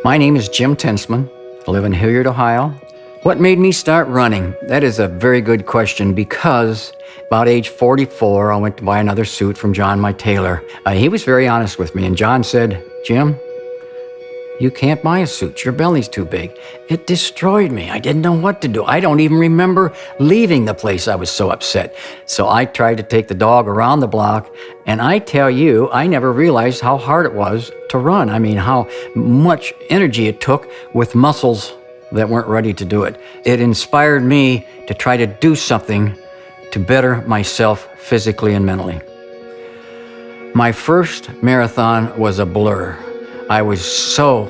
My name is Jim Tinstman. I live in Hilliard, Ohio. What made me start running? That is a very good question because about age 44, I went to buy another suit from John, my tailor. He was very honest with me, and John said, "Jim, you can't buy a suit. Your belly's too big." It destroyed me. I didn't know what to do. I don't even remember leaving the place. I was so upset. So I tried to take the dog around the block, and I tell you, I never realized how hard it was to run. I mean, how much energy it took with muscles that weren't ready to do it. It inspired me to try to do something to better myself physically and mentally. My first marathon was a blur. I was so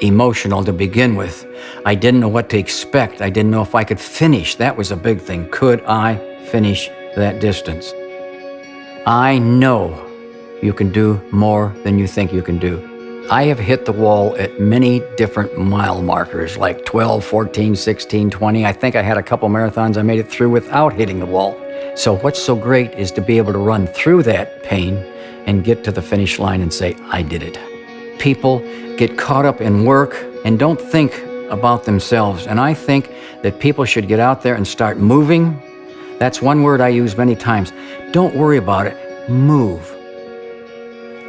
emotional to begin with. I didn't know what to expect. I didn't know if I could finish. That was a big thing. Could I finish that distance? I know you can do more than you think you can do. I have hit the wall at many different mile markers, like 12, 14, 16, 20. I think I had a couple marathons I made it through without hitting the wall. So what's so great is to be able to run through that pain and get to the finish line and say, I did it. People get caught up in work and don't think about themselves. And I think that people should get out there and start moving. That's one word I use many times. Don't worry about it, move.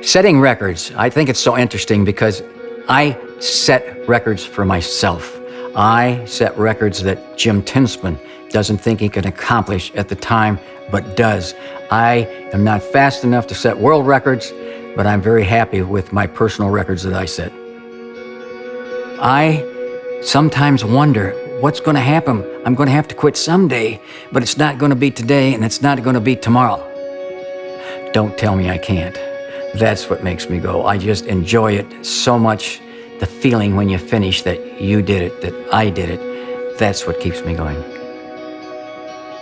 Setting records, I think it's so interesting because I set records for myself. I set records that Jim Tinstman doesn't think he can accomplish at the time, but does. I am not fast enough to set world records, but I'm very happy with my personal records that I set. I sometimes wonder what's going to happen. I'm going to have to quit someday, but it's not going to be today and it's not going to be tomorrow. Don't tell me I can't. That's what makes me go. I just enjoy it so much. The feeling when you finish that you did it, that I did it, that's what keeps me going.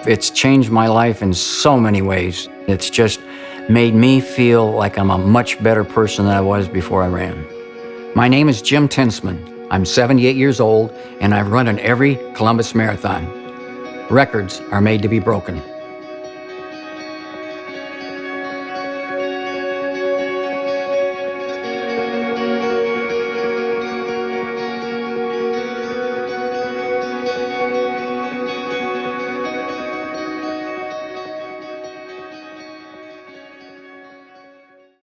It's changed my life in so many ways. It's just made me feel like I'm a much better person than I was before I ran. My name is Jim Tinstman. I'm 78 years old, and I've run in every Columbus Marathon. Records are made to be broken.